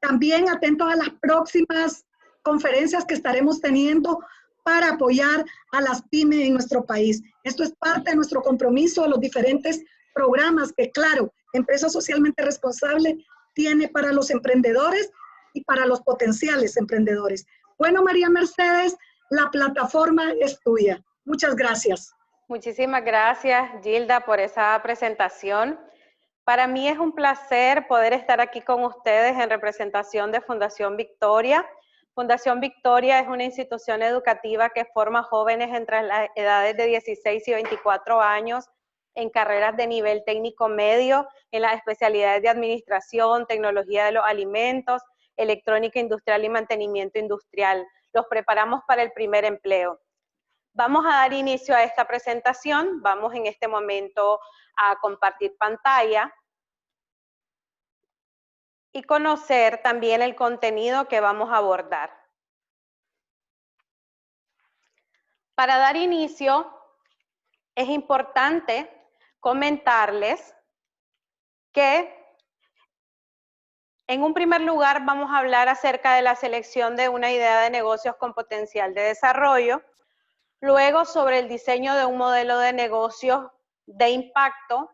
También atentos a las próximas conferencias que estaremos teniendo para apoyar a las pymes en nuestro país. Esto es parte de nuestro compromiso de los diferentes programas que, claro, Empresa Socialmente Responsable tiene para los emprendedores y para los potenciales emprendedores. Bueno, María Mercedes, la plataforma es tuya. Muchas gracias. Muchísimas gracias, Gilda, por esa presentación. Para mí es un placer poder estar aquí con ustedes en representación de Fundación Victoria. Fundación Victoria es una institución educativa que forma jóvenes entre las edades de 16 y 24 años en carreras de nivel técnico medio, en las especialidades de administración, tecnología de los alimentos, electrónica industrial y mantenimiento industrial. Los preparamos para el primer empleo. Vamos a dar inicio a esta presentación. Vamos en este momento a compartir pantalla y conocer también el contenido que vamos a abordar. Para dar inicio, es importante comentarles que en un primer lugar vamos a hablar acerca de la selección de una idea de negocios con potencial de desarrollo, luego sobre el diseño de un modelo de negocios de impacto.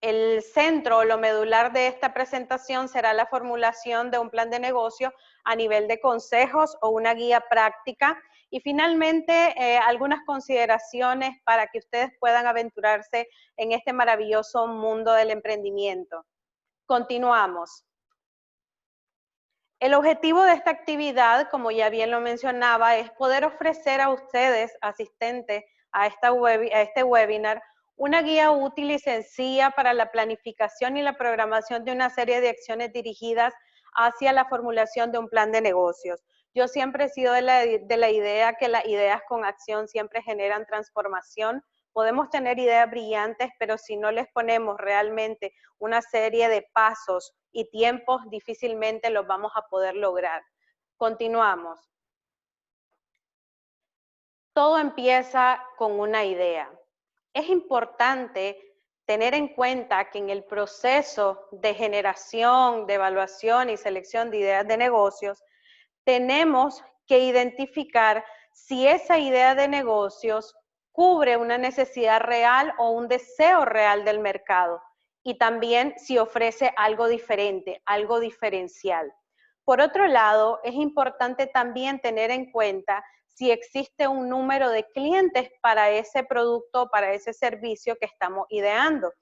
El centro o lo medular de esta presentación será la formulación de un plan de negocio a nivel de consejos o una guía práctica y finalmente algunas consideraciones para que ustedes puedan aventurarse en este maravilloso mundo del emprendimiento. Continuamos. El objetivo de esta actividad, como ya bien lo mencionaba, es poder ofrecer a ustedes, asistentes a este webinar, una guía útil y sencilla para la planificación y la programación de una serie de acciones dirigidas hacia la formulación de un plan de negocios. Yo siempre he sido de la idea que las ideas con acción siempre generan transformación. Podemos tener ideas brillantes, pero si no les ponemos realmente una serie de pasos y tiempos, difícilmente los vamos a poder lograr. Continuamos. Todo empieza con una idea. Es importante tener en cuenta que en el proceso de generación, de evaluación y selección de ideas de negocios, tenemos que identificar si esa idea de negocios cubre una necesidad real o un deseo real del mercado y también si ofrece algo diferente, algo diferencial. Por otro lado, es importante también tener en cuenta si existe un número de clientes para ese producto, para ese servicio que estamos ideando.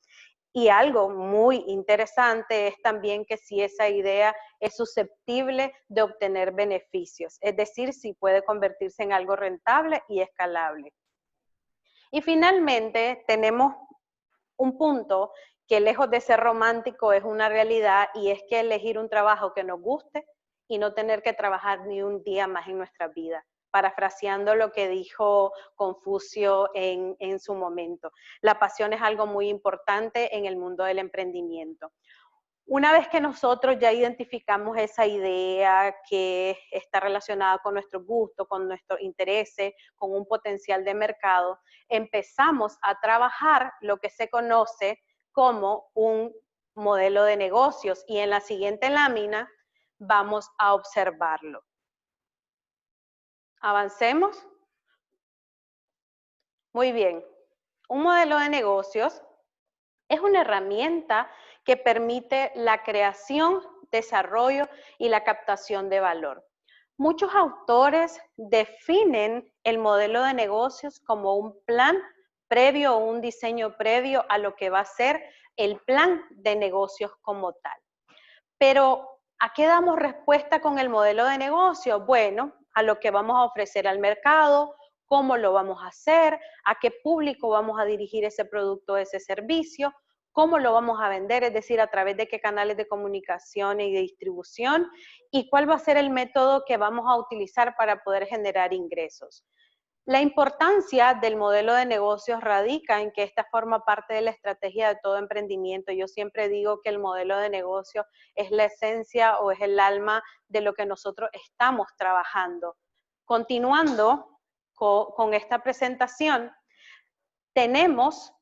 Y algo muy interesante es también que si esa idea es susceptible de obtener beneficios, es decir, si puede convertirse en algo rentable y escalable. Y finalmente tenemos un punto que lejos de ser romántico es una realidad y es que elegir un trabajo que nos guste y no tener que trabajar ni un día más en nuestra vida, parafraseando lo que dijo Confucio en su momento. La pasión es algo muy importante en el mundo del emprendimiento. Una vez que nosotros ya identificamos esa idea que está relacionada con nuestro gusto, con nuestros intereses, con un potencial de mercado, empezamos a trabajar lo que se conoce como un modelo de negocios y en la siguiente lámina vamos a observarlo. Avancemos. Muy bien. Un modelo de negocios es una herramienta que permite la creación, desarrollo y la captación de valor. Muchos autores definen el modelo de negocios como un plan previo o un diseño previo a lo que va a ser el plan de negocios como tal. Pero, ¿a qué damos respuesta con el modelo de negocio? Bueno, a lo que vamos a ofrecer al mercado, cómo lo vamos a hacer, a qué público vamos a dirigir ese producto o ese servicio, cómo lo vamos a vender, es decir, a través de qué canales de comunicación y de distribución, y cuál va a ser el método que vamos a utilizar para poder generar ingresos. La importancia del modelo de negocios radica en que esta forma parte de la estrategia de todo emprendimiento. Yo siempre digo que el modelo de negocio es la esencia o es el alma de lo que nosotros estamos trabajando. Continuando con esta presentación, tenemos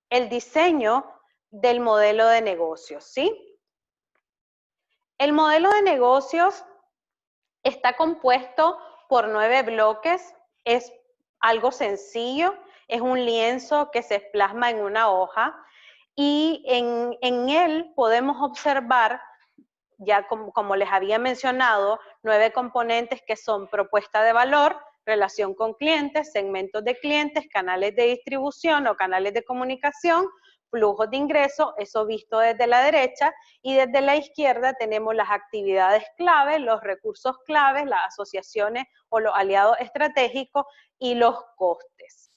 el diseño del modelo de negocios, ¿sí? El modelo de negocios está compuesto por 9 bloques, es algo sencillo, es un lienzo que se plasma en una hoja y en él podemos observar, ya como les había mencionado, 9 componentes que son propuesta de valor, relación con clientes, segmentos de clientes, canales de distribución o canales de comunicación, flujos de ingreso, eso visto desde la derecha, y desde la izquierda tenemos las actividades clave, los recursos claves, las asociaciones o los aliados estratégicos y los costes.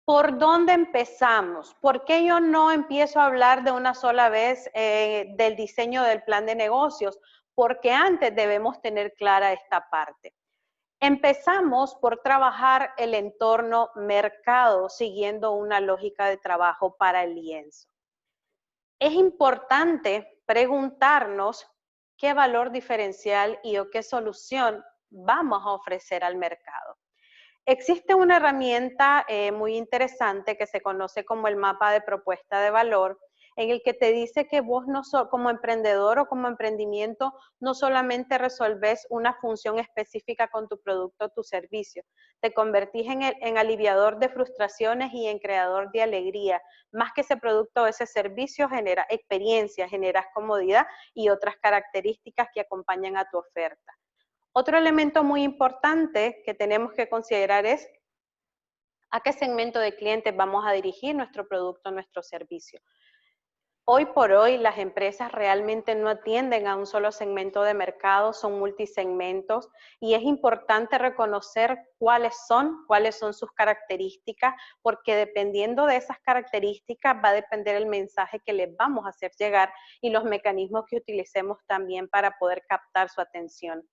¿Por dónde empezamos? ¿Por qué yo no empiezo a hablar de una sola vez del diseño del plan de negocios? Porque antes debemos tener clara esta parte. Empezamos por trabajar el entorno mercado siguiendo una lógica de trabajo para el lienzo. Es importante preguntarnos qué valor diferencial y o qué solución vamos a ofrecer al mercado. Existe una herramienta muy interesante que se conoce como el mapa de propuesta de valor, en el que te dice que vos como emprendedor o como emprendimiento no solamente resolves una función específica con tu producto o tu servicio, te convertís en aliviador de frustraciones y en creador de alegría. Más que ese producto o ese servicio, genera experiencia, generas comodidad y otras características que acompañan a tu oferta. Otro elemento muy importante que tenemos que considerar es a qué segmento de clientes vamos a dirigir nuestro producto, nuestro servicio. Hoy por hoy las empresas realmente no atienden a un solo segmento de mercado, son multisegmentos y es importante reconocer cuáles son sus características, porque dependiendo de esas características va a depender el mensaje que les vamos a hacer llegar y los mecanismos que utilicemos también para poder captar su atención.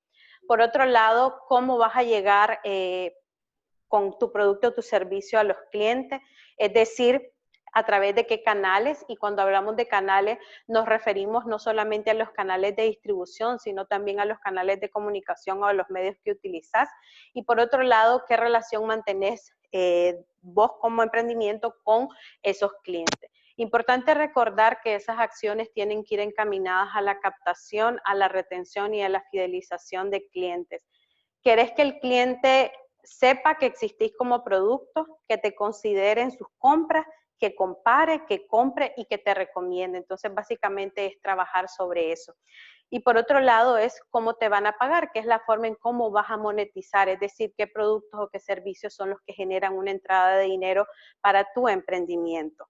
Por otro lado, ¿cómo vas a llegar con tu producto o tu servicio a los clientes? Es decir, a través de qué canales, y cuando hablamos de canales nos referimos no solamente a los canales de distribución, sino también a los canales de comunicación o a los medios que utilizas. Y por otro lado, ¿qué relación mantenés vos como emprendimiento con esos clientes? Importante recordar que esas acciones tienen que ir encaminadas a la captación, a la retención y a la fidelización de clientes. ¿Querés que el cliente sepa que existís como producto, que te considere en sus compras, que compare, que compre y que te recomiende? Entonces, básicamente es trabajar sobre eso. Y por otro lado es cómo te van a pagar, que es la forma en cómo vas a monetizar, es decir, qué productos o qué servicios son los que generan una entrada de dinero para tu emprendimiento.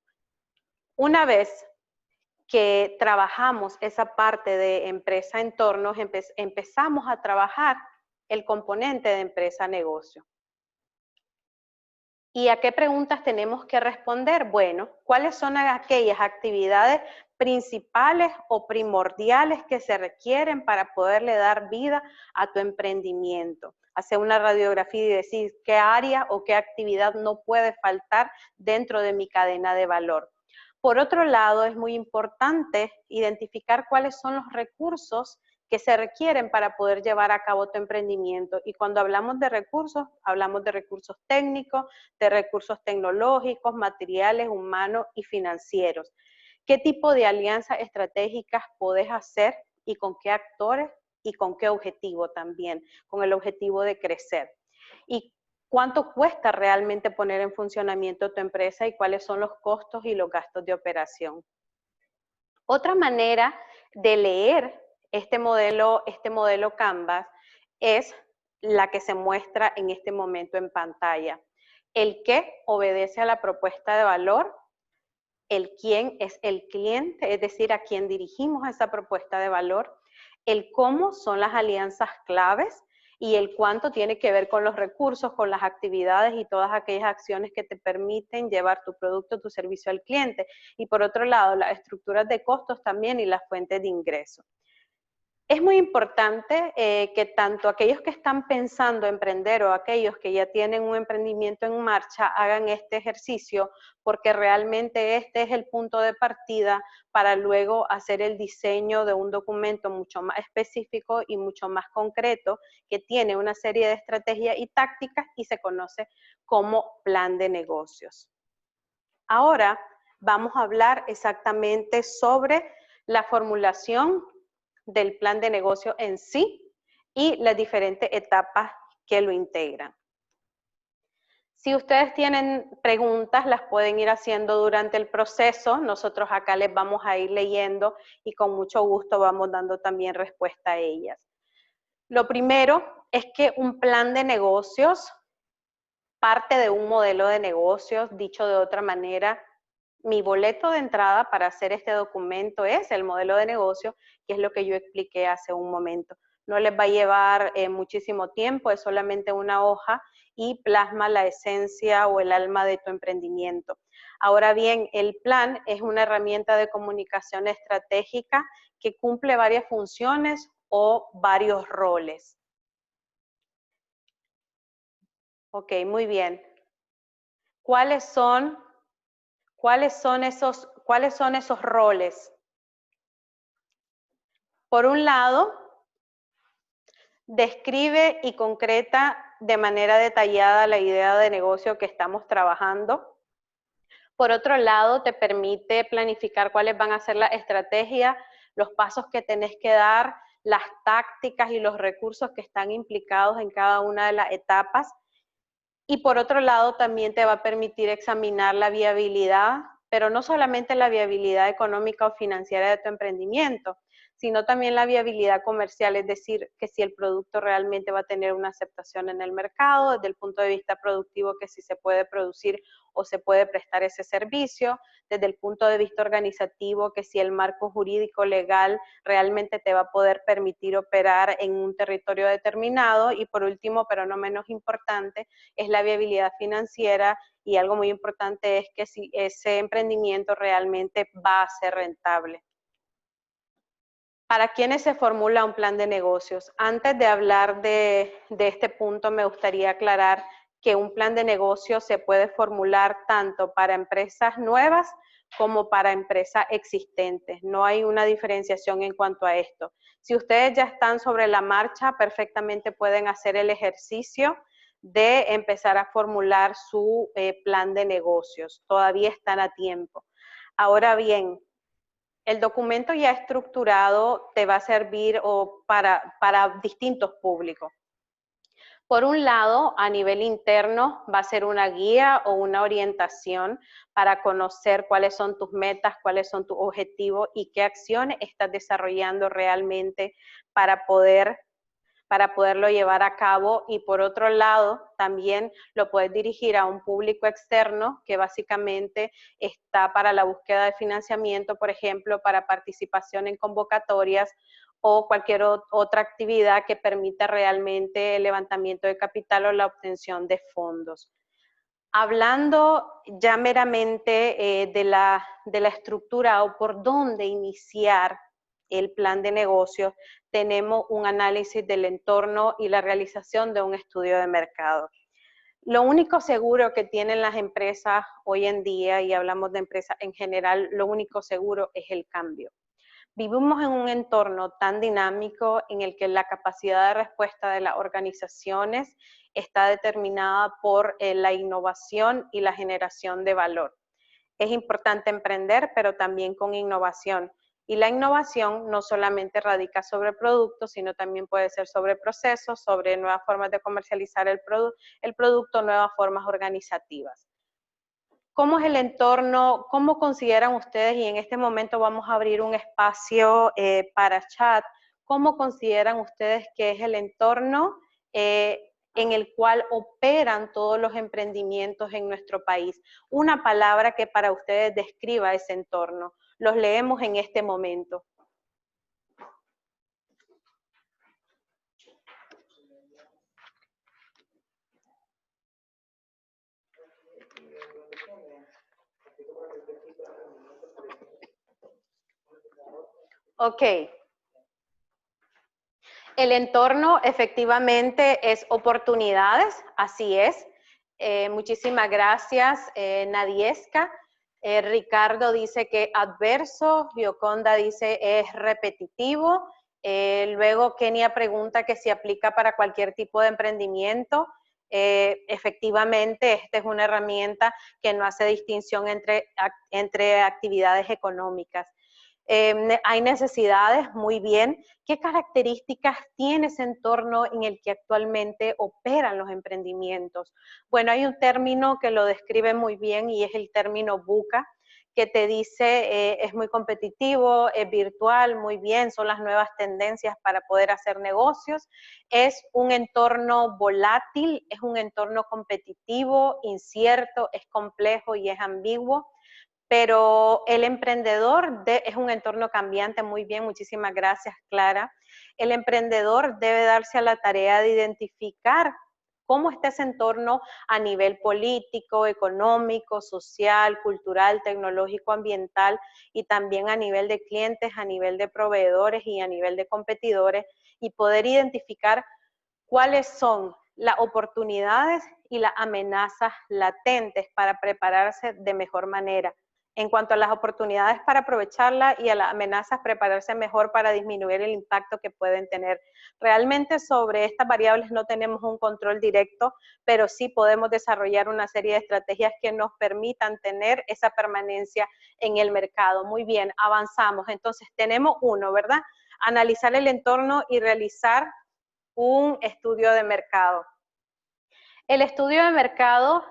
Una vez que trabajamos esa parte de empresa-entornos, empezamos a trabajar el componente de empresa-negocio. ¿Y a qué preguntas tenemos que responder? Bueno, ¿cuáles son aquellas actividades principales o primordiales que se requieren para poderle dar vida a tu emprendimiento? Hacer una radiografía y decir qué área o qué actividad no puede faltar dentro de mi cadena de valor. Por otro lado, es muy importante identificar cuáles son los recursos que se requieren para poder llevar a cabo tu emprendimiento. Y cuando hablamos de recursos técnicos, de recursos tecnológicos, materiales, humanos y financieros. ¿Qué tipo de alianzas estratégicas podés hacer y con qué actores y con qué objetivo también? Con el objetivo de crecer. ¿Y cuánto cuesta realmente poner en funcionamiento tu empresa y cuáles son los costos y los gastos de operación? Otra manera de leer este modelo Canvas es la que se muestra en este momento en pantalla. El qué obedece a la propuesta de valor, el quién es el cliente, es decir, a quién dirigimos esa propuesta de valor, el cómo son las alianzas claves y el cuánto tiene que ver con los recursos, con las actividades y todas aquellas acciones que te permiten llevar tu producto, tu servicio al cliente. Y por otro lado, las estructuras de costos también y las fuentes de ingreso. Es muy importante que tanto aquellos que están pensando emprender o aquellos que ya tienen un emprendimiento en marcha hagan este ejercicio, porque realmente este es el punto de partida para luego hacer el diseño de un documento mucho más específico y mucho más concreto, que tiene una serie de estrategias y tácticas y se conoce como plan de negocios. Ahora vamos a hablar exactamente sobre la formulación del plan de negocio en sí y las diferentes etapas que lo integran. Si ustedes tienen preguntas, las pueden ir haciendo durante el proceso. Nosotros acá les vamos a ir leyendo y con mucho gusto vamos dando también respuesta a ellas. Lo primero es que un plan de negocios parte de un modelo de negocios. Dicho de otra manera, mi boleto de entrada para hacer este documento es el modelo de negocio, que es lo que yo expliqué hace un momento. No les va a llevar muchísimo tiempo, es solamente una hoja y plasma la esencia o el alma de tu emprendimiento. Ahora bien, el plan es una herramienta de comunicación estratégica que cumple varias funciones o varios roles. Ok, muy bien. ¿Cuáles son esos roles? Por un lado, describe y concreta de manera detallada la idea de negocio que estamos trabajando. Por otro lado, te permite planificar cuáles van a ser las estrategias, los pasos que tenés que dar, las tácticas y los recursos que están implicados en cada una de las etapas. Y por otro lado, también te va a permitir examinar la viabilidad, pero no solamente la viabilidad económica o financiera de tu emprendimiento, sino también la viabilidad comercial, es decir, que si el producto realmente va a tener una aceptación en el mercado, desde el punto de vista productivo, que si se puede producir o se puede prestar ese servicio, desde el punto de vista organizativo, que si el marco jurídico legal realmente te va a poder permitir operar en un territorio determinado, y por último, pero no menos importante, es la viabilidad financiera, y algo muy importante es que si ese emprendimiento realmente va a ser rentable. ¿Para quiénes se formula un plan de negocios? Antes de hablar de este punto, me gustaría aclarar que un plan de negocios se puede formular tanto para empresas nuevas como para empresas existentes. No hay una diferenciación en cuanto a esto. Si ustedes ya están sobre la marcha, perfectamente pueden hacer el ejercicio de empezar a formular su plan de negocios. Todavía están a tiempo. Ahora bien, el documento ya estructurado te va a servir para distintos públicos. Por un lado, a nivel interno, va a ser una guía o una orientación para conocer cuáles son tus metas, cuáles son tus objetivos y qué acciones estás desarrollando realmente para poderlo llevar a cabo. Y por otro lado, también lo puedes dirigir a un público externo que básicamente está para la búsqueda de financiamiento, por ejemplo, para participación en convocatorias o cualquier otra actividad que permita realmente el levantamiento de capital o la obtención de fondos. Hablando ya meramente de la estructura o por dónde iniciar el plan de negocios, tenemos un análisis del entorno y la realización de un estudio de mercado. Lo único seguro que tienen las empresas hoy en día, y hablamos de empresas en general, lo único seguro es el cambio. Vivimos en un entorno tan dinámico en el que la capacidad de respuesta de las organizaciones está determinada por la innovación y la generación de valor. Es importante emprender, pero también con innovación. Y la innovación no solamente radica sobre productos, sino también puede ser sobre procesos, sobre nuevas formas de comercializar el producto, nuevas formas organizativas. ¿Cómo es el entorno? ¿Cómo consideran ustedes? Y en este momento vamos a abrir un espacio para chat. ¿Cómo consideran ustedes que es el entorno en el cual operan todos los emprendimientos en nuestro país? Una palabra que para ustedes describa ese entorno. Los leemos en este momento. Ok. El entorno efectivamente es oportunidades, así es. Muchísimas gracias, Nadieska. Ricardo dice que adverso, Gioconda dice es repetitivo. Luego Kenia pregunta que si aplica para cualquier tipo de emprendimiento. Efectivamente, esta es una herramienta que no hace distinción entre actividades económicas. Hay necesidades, muy bien. ¿Qué características tiene ese entorno en el que actualmente operan los emprendimientos? Bueno, hay un término que lo describe muy bien y es el término VUCA, que te dice es muy competitivo, es virtual, muy bien, son las nuevas tendencias para poder hacer negocios. Es un entorno volátil, es un entorno competitivo, incierto, es complejo y es ambiguo. Pero el emprendedor es un entorno cambiante, muy bien, muchísimas gracias, Clara. El emprendedor debe darse a la tarea de identificar cómo está ese entorno a nivel político, económico, social, cultural, tecnológico, ambiental y también a nivel de clientes, a nivel de proveedores y a nivel de competidores y poder identificar cuáles son las oportunidades y las amenazas latentes para prepararse de mejor manera. En cuanto a las oportunidades para aprovecharlas y a las amenazas, prepararse mejor para disminuir el impacto que pueden tener. Realmente sobre estas variables no tenemos un control directo, pero sí podemos desarrollar una serie de estrategias que nos permitan tener esa permanencia en el mercado. Muy bien, avanzamos. Entonces tenemos uno, ¿verdad? Analizar el entorno y realizar un estudio de mercado. El estudio de mercado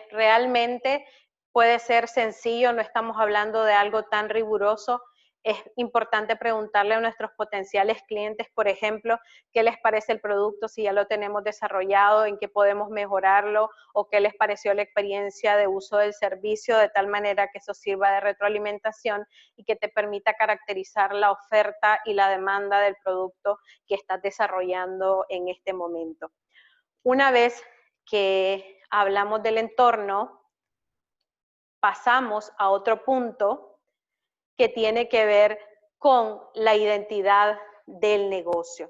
realmente puede ser sencillo, no estamos hablando de algo tan riguroso. Es importante preguntarle a nuestros potenciales clientes, por ejemplo, qué les parece el producto, si ya lo tenemos desarrollado, en qué podemos mejorarlo, o qué les pareció la experiencia de uso del servicio, de tal manera que eso sirva de retroalimentación y que te permita caracterizar la oferta y la demanda del producto que estás desarrollando en este momento. Una vez que hablamos del entorno, pasamos a otro punto que tiene que ver con la identidad del negocio.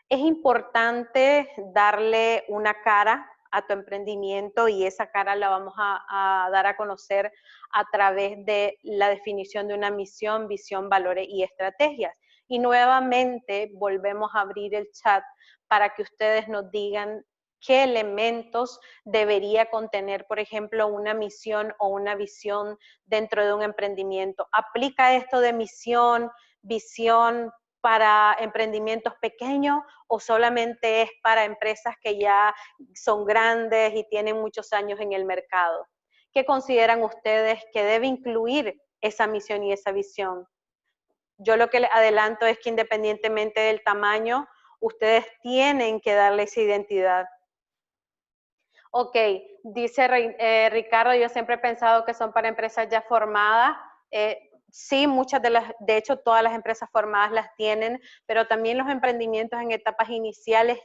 Es importante darle una cara a tu emprendimiento y esa cara la vamos a dar a conocer a través de la definición de una misión, visión, valores y estrategias. Y nuevamente volvemos a abrir el chat para que ustedes nos digan qué elementos debería contener, por ejemplo, una misión o una visión dentro de un emprendimiento. ¿Aplica esto de misión, visión para emprendimientos pequeños o solamente es para empresas que ya son grandes y tienen muchos años en el mercado? ¿Qué consideran ustedes que debe incluir esa misión y esa visión? Yo lo que les adelanto es que independientemente del tamaño, ustedes tienen que darle esa identidad. Ok, dice Ricardo, yo siempre he pensado que son para empresas ya formadas. Sí, de hecho todas las empresas formadas las tienen, pero también los emprendimientos en etapas iniciales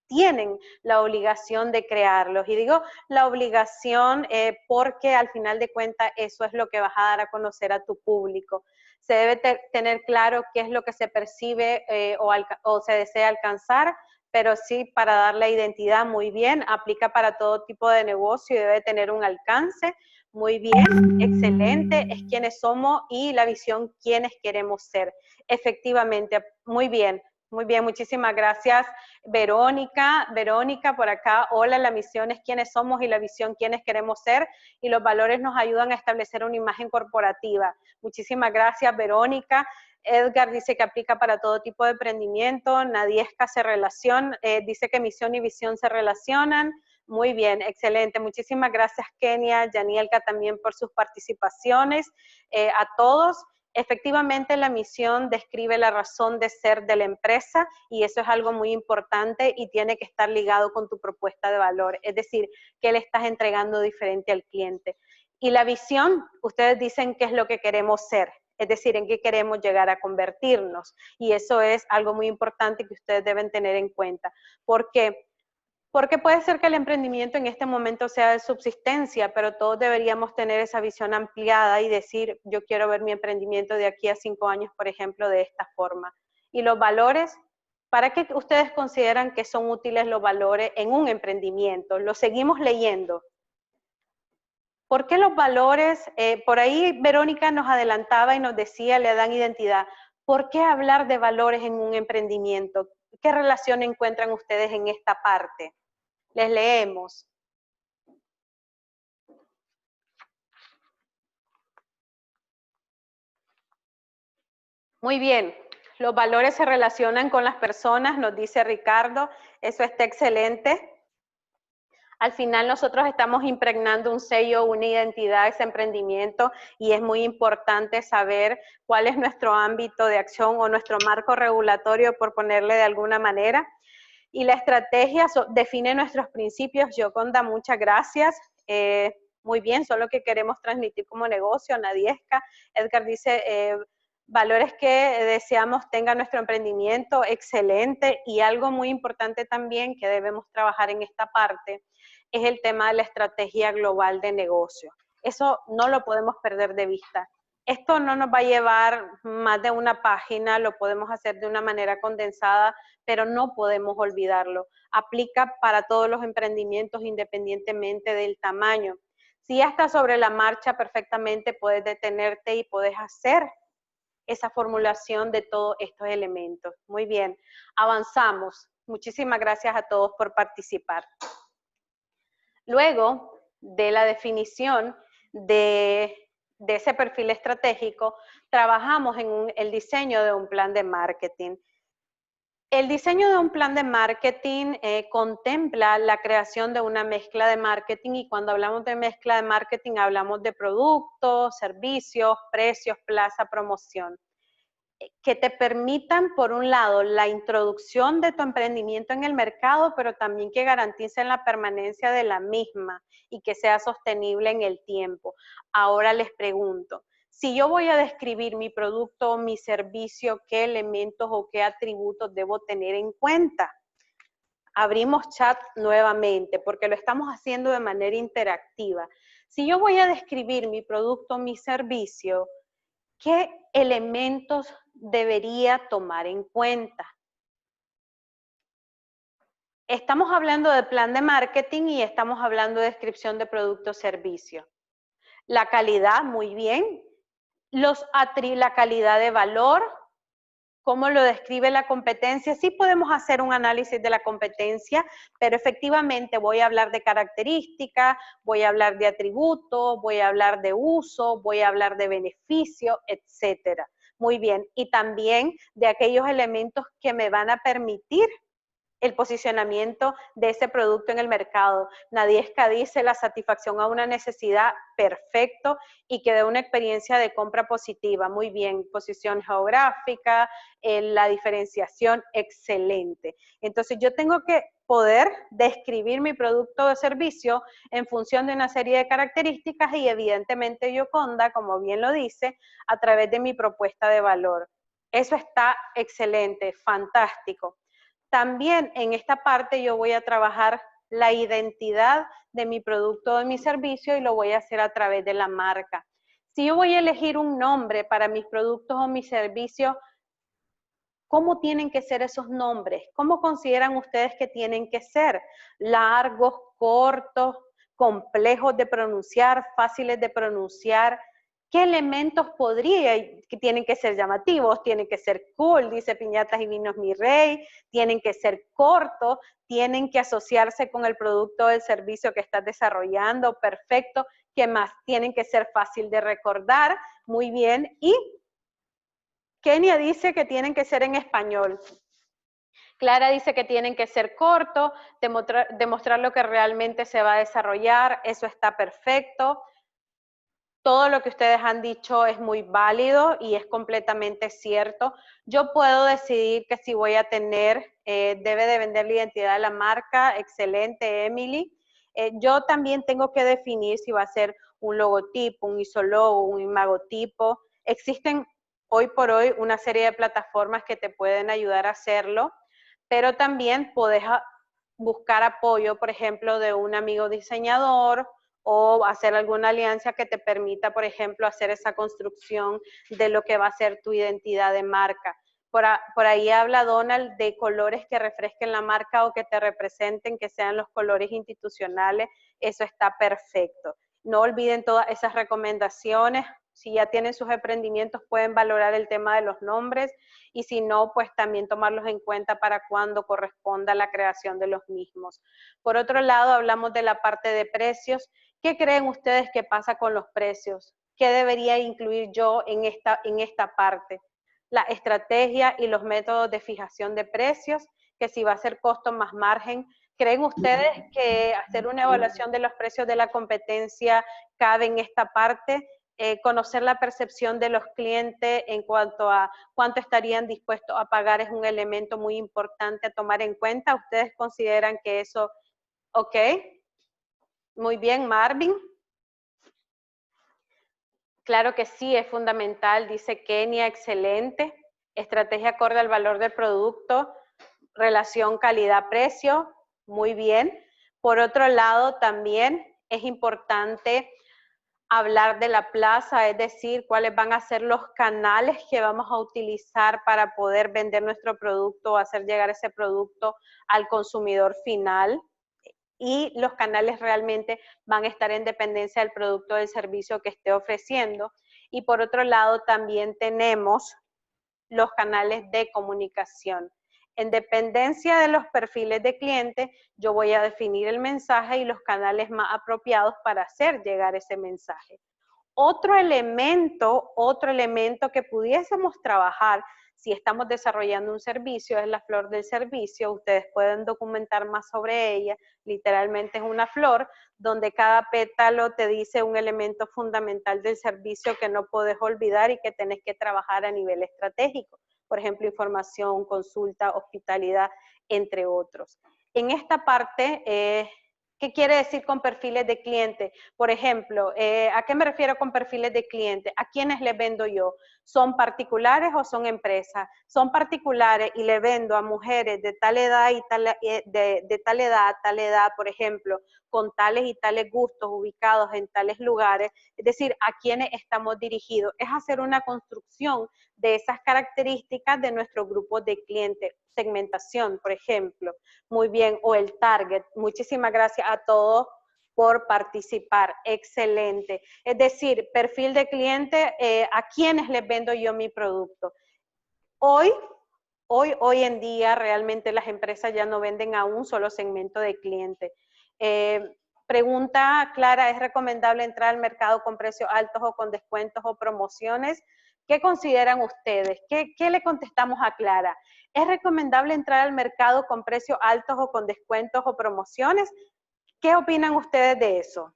tienen la obligación de crearlos. Y digo la obligación porque al final de cuentas eso es lo que vas a dar a conocer a tu público. Se debe tener claro qué es lo que se percibe o se desea alcanzar, pero sí para dar la identidad muy bien, aplica para todo tipo de negocio y debe tener un alcance. Muy bien, excelente, es quienes somos y la visión quienes queremos ser. Efectivamente, muy bien, muchísimas gracias, Verónica. Verónica, por acá, hola, la misión es quiénes somos y la visión quiénes queremos ser y los valores nos ayudan a establecer una imagen corporativa. Muchísimas gracias, Verónica. Edgar dice que aplica para todo tipo de emprendimiento. Nadiesca dice que misión y visión se relacionan. Muy bien, excelente. Muchísimas gracias, Kenia, Yanielka también por sus participaciones. A todos. Efectivamente, la misión describe la razón de ser de la empresa y eso es algo muy importante y tiene que estar ligado con tu propuesta de valor, es decir, qué le estás entregando diferente al cliente. Y la visión, ustedes dicen qué es lo que queremos ser, es decir, en qué queremos llegar a convertirnos y eso es algo muy importante que ustedes deben tener en cuenta. ¿Por qué? Porque puede ser que el emprendimiento en este momento sea de subsistencia, pero todos deberíamos tener esa visión ampliada y decir, yo quiero ver mi emprendimiento de aquí a 5 años, por ejemplo, de esta forma. Y los valores, ¿para qué ustedes consideran que son útiles los valores en un emprendimiento? Los seguimos leyendo. ¿Por qué los valores? Por ahí Verónica nos adelantaba y nos decía, le dan identidad. ¿Por qué hablar de valores en un emprendimiento? ¿Qué relación encuentran ustedes en esta parte? Les leemos. Muy bien. Los valores se relacionan con las personas, nos dice Ricardo. Eso está excelente. Al final nosotros estamos impregnando un sello, una identidad, ese emprendimiento, y es muy importante saber cuál es nuestro ámbito de acción o nuestro marco regulatorio, por ponerle de alguna manera. Y la estrategia define nuestros principios. Yoconda, muchas gracias. Muy bien, son lo que queremos transmitir como negocio. Nadiesca, Edgar dice, valores que deseamos tenga nuestro emprendimiento, excelente. Y algo muy importante también que debemos trabajar en esta parte es el tema de la estrategia global de negocio. Eso no lo podemos perder de vista. Esto no nos va a llevar más de una página, lo podemos hacer de una manera condensada, pero no podemos olvidarlo. Aplica para todos los emprendimientos independientemente del tamaño. Si ya estás sobre la marcha perfectamente, puedes detenerte y puedes hacer esa formulación de todos estos elementos. Muy bien, avanzamos. Muchísimas gracias a todos por participar. Luego de la definición de ese perfil estratégico, trabajamos en el diseño de un plan de marketing. El diseño de un plan de marketing contempla la creación de una mezcla de marketing, y cuando hablamos de mezcla de marketing hablamos de productos, servicios, precios, plaza, promoción, que te permitan, por un lado, la introducción de tu emprendimiento en el mercado, pero también que garanticen la permanencia de la misma y que sea sostenible en el tiempo. Ahora les pregunto, si yo voy a describir mi producto o mi servicio, ¿qué elementos o qué atributos debo tener en cuenta? Abrimos chat nuevamente porque lo estamos haciendo de manera interactiva. Si yo voy a describir mi producto o mi servicio, ¿qué elementos debería tomar en cuenta? Estamos hablando de plan de marketing y estamos hablando de descripción de producto o servicio. La calidad, muy bien. La calidad de valor, ¿cómo lo describe la competencia? Sí podemos hacer un análisis de la competencia, pero efectivamente voy a hablar de características, voy a hablar de atributos, voy a hablar de uso, voy a hablar de beneficio, etcétera. Muy bien, y también de aquellos elementos que me van a permitir el posicionamiento de ese producto en el mercado. Nadiesca dice la satisfacción a una necesidad, perfecto, y que dé una experiencia de compra positiva. Muy bien, posición geográfica, la diferenciación, excelente. Entonces yo tengo que poder describir mi producto o servicio en función de una serie de características y evidentemente Yoconda, como bien lo dice, a través de mi propuesta de valor. Eso está excelente, fantástico. También en esta parte yo voy a trabajar la identidad de mi producto o de mi servicio y lo voy a hacer a través de la marca. Si yo voy a elegir un nombre para mis productos o mis servicios, ¿cómo tienen que ser esos nombres? ¿Cómo consideran ustedes que tienen que ser? ¿Largos, cortos, complejos de pronunciar, fáciles de pronunciar? ¿Qué elementos que tienen que ser llamativos? Tienen que ser cool, dice Piñatas y Vinos Mi Rey, tienen que ser cortos, tienen que asociarse con el producto o el servicio que estás desarrollando, perfecto. ¿Qué más? Tienen que ser fácil de recordar, muy bien. Y Kenia dice que tienen que ser en español. Clara dice que tienen que ser cortos, demostrar lo que realmente se va a desarrollar, eso está perfecto. Todo lo que ustedes han dicho es muy válido y es completamente cierto. Yo puedo decidir que si voy a tener, debe de vender la identidad de la marca, excelente Emily. Yo también tengo que definir si va a ser un logotipo, un isologo, un imagotipo. Existen hoy por hoy una serie de plataformas que te pueden ayudar a hacerlo, pero también puedes buscar apoyo, por ejemplo, de un amigo diseñador, o hacer alguna alianza que te permita, por ejemplo, hacer esa construcción de lo que va a ser tu identidad de marca. Por ahí habla Donald de colores que refresquen la marca o que te representen, que sean los colores institucionales. Eso está perfecto. No olviden todas esas recomendaciones. Si ya tienen sus emprendimientos, pueden valorar el tema de los nombres, y si no, pues también tomarlos en cuenta para cuando corresponda la creación de los mismos. Por otro lado, hablamos de la parte de precios. ¿Qué creen ustedes que pasa con los precios? ¿Qué debería incluir yo en esta parte? la estrategia y los métodos de fijación de precios, que si va a ser costo más margen. ¿Creen ustedes que hacer una evaluación de los precios de la competencia cabe en esta parte? Conocer la percepción de los clientes en cuanto a cuánto estarían dispuestos a pagar es un elemento muy importante a tomar en cuenta. ¿Ustedes consideran que eso, ok? Muy bien, Marvin. Claro que sí, es fundamental, dice Kenia, excelente. Estrategia acorde al valor del producto, relación calidad-precio, muy bien. Por otro lado, también es importante hablar de la plaza, es decir, cuáles van a ser los canales que vamos a utilizar para poder vender nuestro producto o hacer llegar ese producto al consumidor final. Y los canales realmente van a estar en dependencia del producto o del servicio que esté ofreciendo. Y por otro lado, también tenemos los canales de comunicación. En dependencia de los perfiles de cliente, yo voy a definir el mensaje y los canales más apropiados para hacer llegar ese mensaje. Otro elemento que pudiésemos trabajar si estamos desarrollando un servicio es la flor del servicio. Ustedes pueden documentar más sobre ella. Literalmente es una flor donde cada pétalo te dice un elemento fundamental del servicio que no puedes olvidar y que tenés que trabajar a nivel estratégico. Por ejemplo, información, consulta, hospitalidad, entre otros. En esta parte, ¿qué quiere decir con perfiles de cliente? Por ejemplo, ¿a qué me refiero con perfiles de cliente? ¿A quiénes les vendo yo? ¿Son particulares o son empresas? Son particulares y le vendo a mujeres de tal edad y de tal edad, por ejemplo, con tales y tales gustos ubicados en tales lugares, es decir, a quiénes estamos dirigidos. Es hacer una construcción de esas características de nuestro grupo de clientes, segmentación, por ejemplo. Muy bien, o el target. Muchísimas gracias a todos por participar, excelente. Es decir, perfil de cliente, ¿a quiénes les vendo yo mi producto? Hoy en día realmente las empresas ya no venden a un solo segmento de cliente. Pregunta clara, ¿es recomendable entrar al mercado con precios altos o con descuentos o promociones? ¿Qué consideran ustedes? ¿Qué le contestamos a Clara? ¿Es recomendable entrar al mercado con precios altos o con descuentos o promociones? ¿Qué opinan ustedes de eso?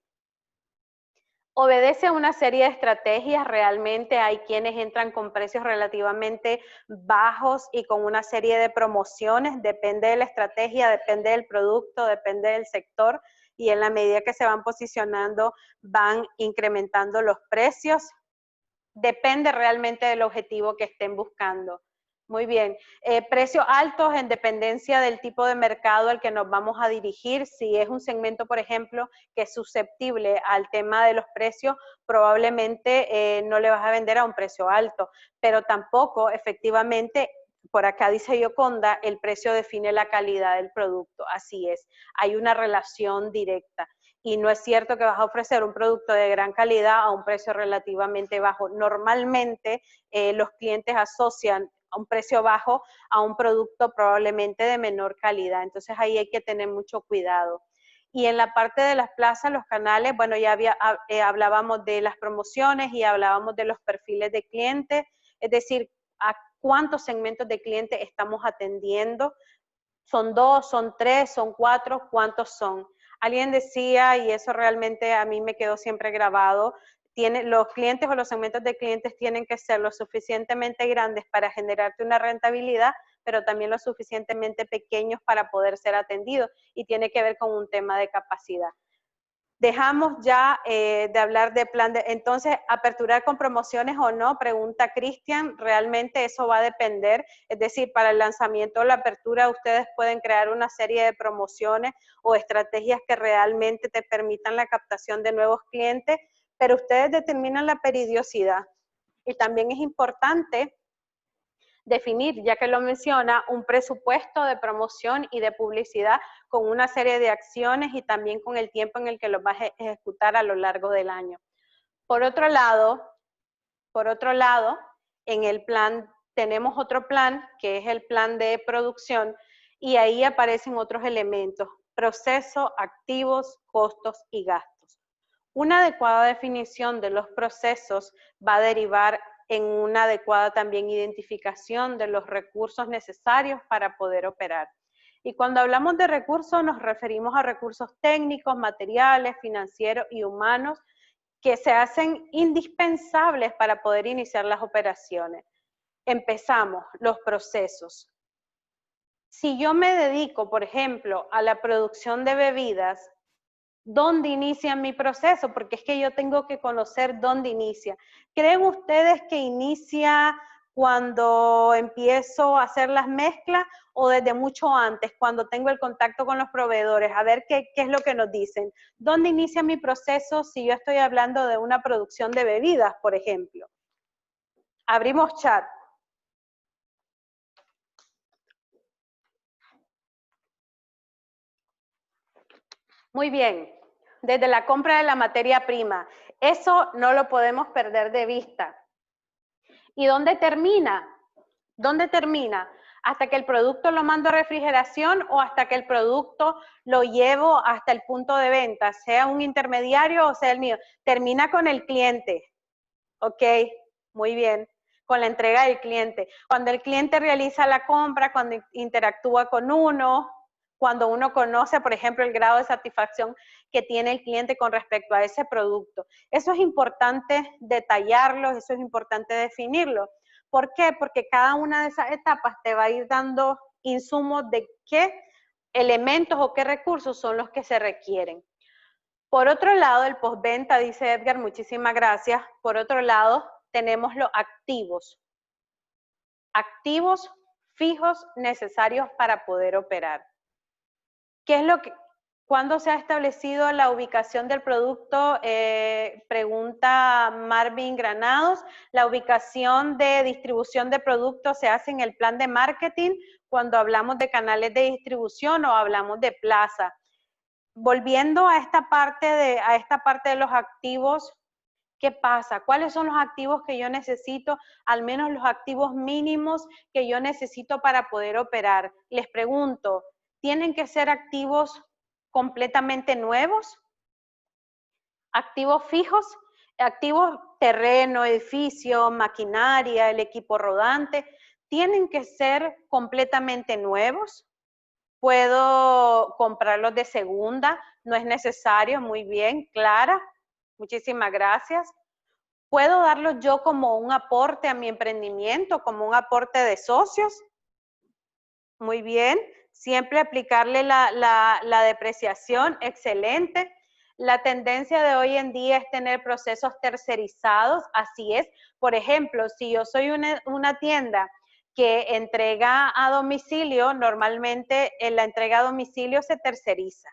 Obedece a una serie de estrategias, realmente hay quienes entran con precios relativamente bajos y con una serie de promociones, depende de la estrategia, depende del producto, depende del sector y en la medida que se van posicionando van incrementando los precios, depende realmente del objetivo que estén buscando. Muy bien, precios altos en dependencia del tipo de mercado al que nos vamos a dirigir. Si es un segmento, por ejemplo, que es susceptible al tema de los precios, probablemente no le vas a vender a un precio alto, pero tampoco efectivamente, por acá dice Yoconda, el precio define la calidad del producto. Así es, hay una relación directa. Y no es cierto que vas a ofrecer un producto de gran calidad a un precio relativamente bajo. Normalmente los clientes asocian a un precio bajo a un producto probablemente de menor calidad. Entonces ahí hay que tener mucho cuidado. Y en la parte de las plazas, los canales, bueno, ya hablábamos de las promociones y hablábamos de los perfiles de clientes, es decir, a cuántos segmentos de clientes estamos atendiendo. ¿Son 2, son 3, son 4? ¿Cuántos son? Alguien decía, y eso realmente a mí me quedó siempre grabado, los clientes o los segmentos de clientes tienen que ser lo suficientemente grandes para generarte una rentabilidad, pero también lo suficientemente pequeños para poder ser atendidos y tiene que ver con un tema de capacidad. Dejamos ya de hablar de plan de, entonces, aperturar con promociones o no, pregunta Cristian, realmente eso va a depender, es decir, para el lanzamiento o la apertura ustedes pueden crear una serie de promociones o estrategias que realmente te permitan la captación de nuevos clientes, pero ustedes determinan la periodicidad. Y también es importante definir, ya que lo menciona, un presupuesto de promoción y de publicidad con una serie de acciones y también con el tiempo en el que los vas a ejecutar a lo largo del año. Por otro lado, en el plan tenemos otro plan que es el plan de producción y ahí aparecen otros elementos, proceso, activos, costos y gastos. Una adecuada definición de los procesos va a derivar en una adecuada también identificación de los recursos necesarios para poder operar. Y cuando hablamos de recursos nos referimos a recursos técnicos, materiales, financieros y humanos que se hacen indispensables para poder iniciar las operaciones. Empezamos, los procesos. Si yo me dedico, por ejemplo, a la producción de bebidas, ¿dónde inicia mi proceso? Porque es que yo tengo que conocer dónde inicia. ¿Creen ustedes que inicia cuando empiezo a hacer las mezclas o desde mucho antes, cuando tengo el contacto con los proveedores? A ver qué es lo que nos dicen. ¿Dónde inicia mi proceso si yo estoy hablando de una producción de bebidas, por ejemplo? Abrimos chat. Muy bien, desde la compra de la materia prima. Eso no lo podemos perder de vista. ¿Y dónde termina? ¿Dónde termina? ¿Hasta que el producto lo mando a refrigeración o hasta que el producto lo llevo hasta el punto de venta, sea un intermediario o sea el mío? Termina con el cliente. Ok, muy bien. Con la entrega del cliente. Cuando el cliente realiza la compra, cuando interactúa con uno, cuando uno conoce, por ejemplo, el grado de satisfacción que tiene el cliente con respecto a ese producto. Eso es importante detallarlo, eso es importante definirlo. ¿Por qué? Porque cada una de esas etapas te va a ir dando insumos de qué elementos o qué recursos son los que se requieren. Por otro lado, el postventa, dice Edgar, muchísimas gracias. Por otro lado, tenemos los activos. Activos fijos necesarios para poder operar. ¿Qué es lo que, cuándo se ha establecido la ubicación del producto? Pregunta Marvin Granados. La ubicación de distribución de productos se hace en el plan de marketing cuando hablamos de canales de distribución o hablamos de plaza. Volviendo a esta parte de los activos, ¿qué pasa? ¿Cuáles son los activos que yo necesito? Al menos los activos mínimos que yo necesito para poder operar. Les pregunto, ¿tienen que ser activos completamente nuevos? ¿Activos fijos? ¿Activos terreno, edificio, maquinaria, el equipo rodante? ¿Tienen que ser completamente nuevos? ¿Puedo comprarlos de segunda? No es necesario. Muy bien, Clara. Muchísimas gracias. ¿Puedo darlos yo como un aporte a mi emprendimiento, como un aporte de socios? Muy bien. Siempre aplicarle la depreciación. Excelente. La tendencia de hoy en día es tener procesos tercerizados. Así es. Por ejemplo, si yo soy una tienda que entrega a domicilio, normalmente la entrega a domicilio se terceriza.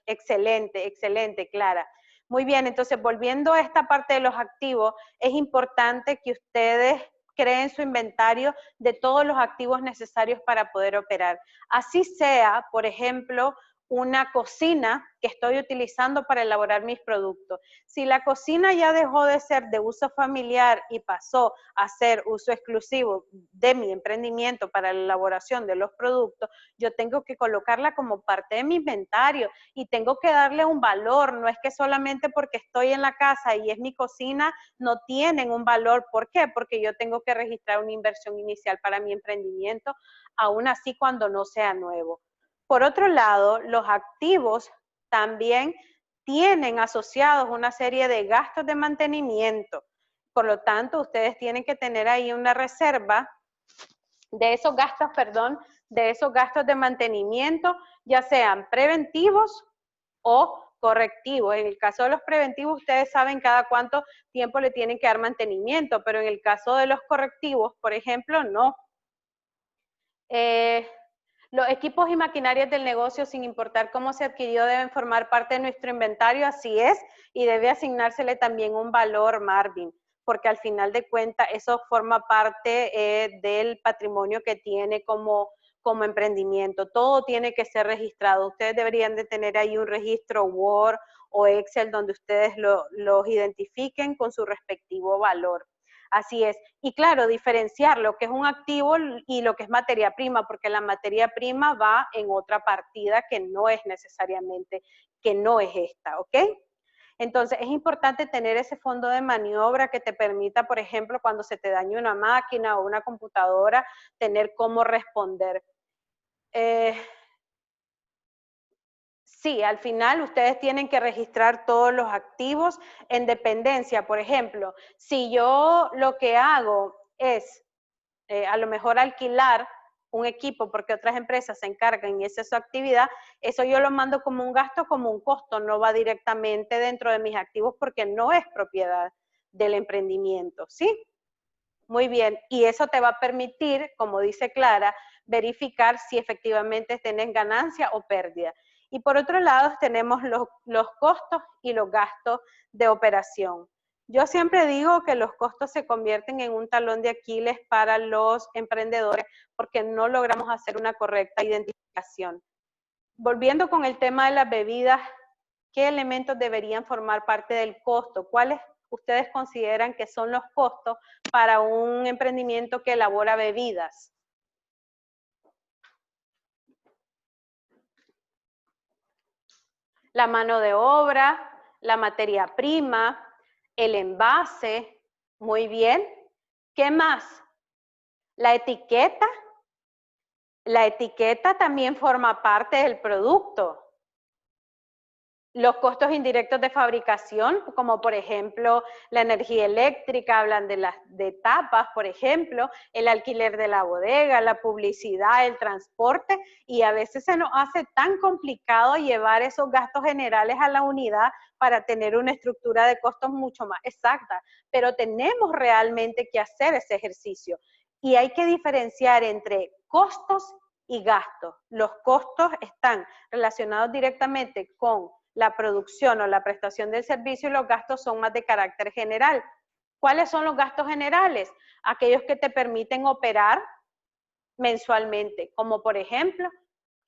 Excelente, excelente, Clara. Muy bien, entonces volviendo a esta parte de los activos, es importante que ustedes creen su inventario de todos los activos necesarios para poder operar. Así sea, por ejemplo, una cocina que estoy utilizando para elaborar mis productos. Si la cocina ya dejó de ser de uso familiar y pasó a ser uso exclusivo de mi emprendimiento para la elaboración de los productos, yo tengo que colocarla como parte de mi inventario y tengo que darle un valor. No es que solamente porque estoy en la casa y es mi cocina, no tienen un valor. ¿Por qué? Porque yo tengo que registrar una inversión inicial para mi emprendimiento, aún así cuando no sea nuevo. Por otro lado, los activos también tienen asociados una serie de gastos de mantenimiento. Por lo tanto, ustedes tienen que tener ahí una reserva de esos gastos, de esos gastos de mantenimiento, ya sean preventivos o correctivos. En el caso de los preventivos, ustedes saben cada cuánto tiempo le tienen que dar mantenimiento, pero en el caso de los correctivos, por ejemplo, no. Los equipos y maquinarias del negocio, sin importar cómo se adquirió, deben formar parte de nuestro inventario, así es, y debe asignársele también un valor, Marvin, porque al final de cuentas eso forma parte del patrimonio que tiene como emprendimiento. Todo tiene que ser registrado. Ustedes deberían de tener ahí un registro Word o Excel donde ustedes los identifiquen con su respectivo valor. Así es. Y claro, diferenciar lo que es un activo y lo que es materia prima, porque la materia prima va en otra partida que no es necesariamente, que no es esta, ¿ok? Entonces, es importante tener ese fondo de maniobra que te permita, por ejemplo, cuando se te dañe una máquina o una computadora, tener cómo responder. Sí, al final ustedes tienen que registrar todos los activos en dependencia. Por ejemplo, si yo lo que hago es a lo mejor alquilar un equipo porque otras empresas se encargan y esa es su actividad, eso yo lo mando como un gasto, como un costo, no va directamente dentro de mis activos porque no es propiedad del emprendimiento, ¿sí? Muy bien, y eso te va a permitir, como dice Clara, verificar si efectivamente tienen ganancia o pérdida. Y por otro lado tenemos los costos y los gastos de operación. Yo siempre digo que los costos se convierten en un talón de Aquiles para los emprendedores porque no logramos hacer una correcta identificación. Volviendo con el tema de las bebidas, ¿qué elementos deberían formar parte del costo? ¿Cuáles ustedes consideran que son los costos para un emprendimiento que elabora bebidas? La mano de obra, la materia prima, el envase, muy bien. ¿Qué más? La etiqueta. La etiqueta también forma parte del producto. Los costos indirectos de fabricación, como por ejemplo la energía eléctrica, hablan de las tapas, por ejemplo, el alquiler de la bodega, la publicidad, el transporte, y a veces se nos hace tan complicado llevar esos gastos generales a la unidad para tener una estructura de costos mucho más exacta, pero tenemos realmente que hacer ese ejercicio. Y hay que diferenciar entre costos y gastos. Los costos están relacionados directamente con la producción o la prestación del servicio y los gastos son más de carácter general. ¿Cuáles son los gastos generales? Aquellos que te permiten operar mensualmente, como por ejemplo,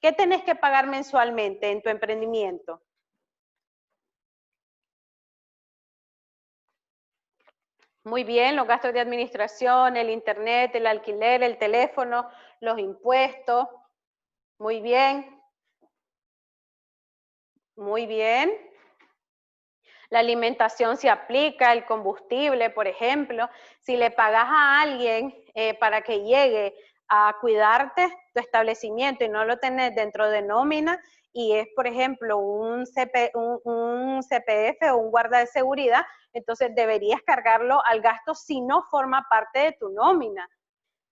¿qué tenés que pagar mensualmente en tu emprendimiento? Muy bien, los gastos de administración, el internet, el alquiler, el teléfono, los impuestos. Muy bien. Muy bien. La alimentación se aplica, el combustible, por ejemplo. Si le pagas a alguien para que llegue a cuidarte tu establecimiento y no lo tenés dentro de nómina y es, por ejemplo, un CPF o un guarda de seguridad, entonces deberías cargarlo al gasto si no forma parte de tu nómina.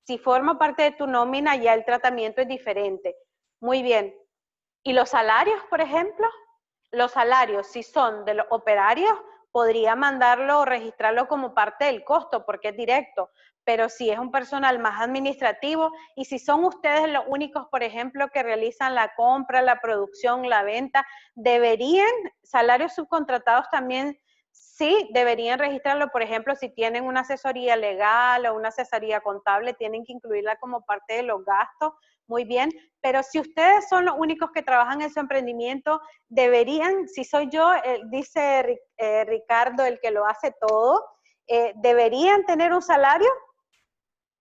Si forma parte de tu nómina, ya el tratamiento es diferente. Muy bien. ¿Y los salarios, por ejemplo? Los salarios, si son de los operarios, podría mandarlo o registrarlo como parte del costo porque es directo, pero si es un personal más administrativo y si son ustedes los únicos, por ejemplo, que realizan la compra, la producción, la venta, deberían, salarios subcontratados también, sí, deberían registrarlo, por ejemplo, si tienen una asesoría legal o una asesoría contable, tienen que incluirla como parte de los gastos. Muy bien, pero si ustedes son los únicos que trabajan en su emprendimiento, deberían, si soy yo, dice Ricardo, el que lo hace todo, ¿deberían tener un salario?